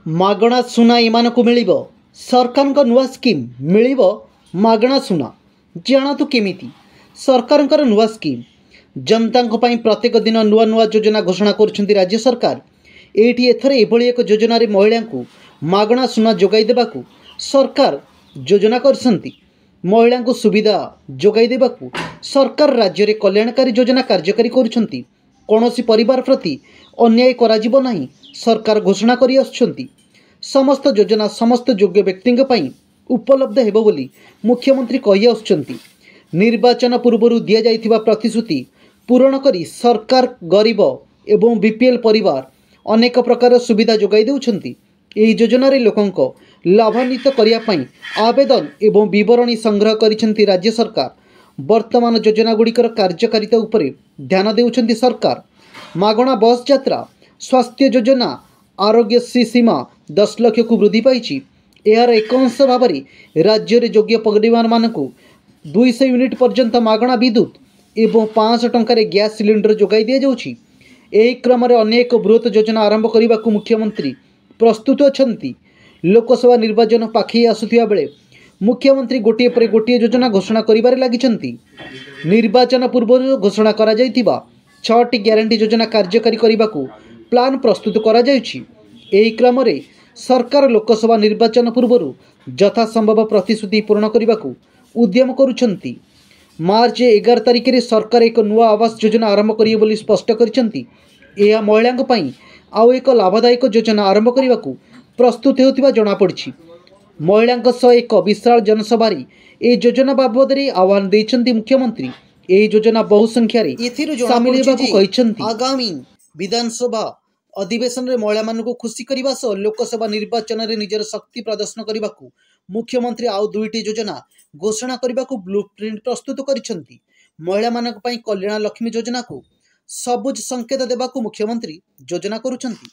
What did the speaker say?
मागणा सुना इमानकु मिलिबो सरकारଙ୍କ नुआ स्कीम मिलिबो मागणा सुना जानतु केमिति सरकारଙ୍କର नुआ स्कीम जनताଙ୍କ ପାଇଁ प्रत्येक दिन नुआ नुआ योजना घोषणा करुछंती राज्य सरकार एठी एथर एभली एक योजना रे महिलांकु मागणा सुना जोगाई देबाकू सरकार योजना करछंती। महिलांकु सुविधा जोगाई देबाकू सरकार राज्य रे कल्याणकारी योजना कार्यकारी करुछंती। कोनोसी परिवार प्रति अन्याय कराजिबो नाही सरकार घोषणा करि आछंती। समस्त योजना समस्त योग्य व्यक्तिंग पई उपलब्ध हेबो बोली मुख्यमंत्री कहि आछंती। निर्वाचन पूर्व दिया जाइथिबा प्रतिश्रुति पूरण करी सरकार गरीब एवं बीपीएल परिवार अनेक प्रकार सुविधा जोगाई देउछंती। एही योजना रे लोकंको लाभान्वित करिया पई आवेदन एवं विवरणी संग्रह करिसेंती राज्य सरकार। वर्तमान योजना गुड़िकर कार्यकारिता उपरे ध्यान देउछंती सरकार। मागणा बस यात्रा स्वास्थ्य योजना आरोग्यश्री सीमा 10 लाख को वृद्धि पाई। यार एक अंश भाव राज्य में योग्य परिवार मानक 200 यूनिट पर्यंत मागणा विद्युत एवं 500 टंकार गैस सिलिंडर जोगाई दि जाउछि। एही क्रम में अनेक बृहत योजना आरंभ करने को मुख्यमंत्री प्रस्तुत अछंती। लोकसभा निर्वाचन पाखई आसुथिबा बेले मुख्यमंत्री गोटे पर गोटे योजना घोषणा करिबारे लागिछंती। निर्वाचन पूर्व घोषणा करा जाइथिबा 6टी ग्यारंटी योजना कार्यकारी करने प्लान प्रस्तुत करा जायछि। एही क्रम में सरकार लोकसभा निर्वाचन पूर्व यथासंभव प्रतिश्रुति पूर्ण करने को उद्यम करुछंती। मार्च 11 तारिख में सरकार एक नुआ आवास योजना आरंभ करिवे बोली स्पष्ट करिछंती। यह महिलांक पई आउ एक लाभदायक योजना आरंभ करने को प्रस्तुत होतिबा जणा पड़छि। महिलांक सह एक विशाल जनसभा ए योजना बाबद आह्वान देइछंती मुख्यमंत्री। एही योजना बहु संख्या रे शामिल हेबाकू कहिछंती। आगामी विधानसभा अधिवेशन रे महिला मानकू खुशी करिबा सह लोकसभा निर्वाचन रे निजर शक्ति प्रदर्शन करिबाकू मुख्यमंत्री आउ 2टी योजना घोषणा करिबाकू ब्लूप्रिंट प्रस्तुत करिछंती। महिला मानक पई कल्याण लक्ष्मी योजना को सबुज संकेत देबाकू मुख्यमंत्री योजना करुछंती।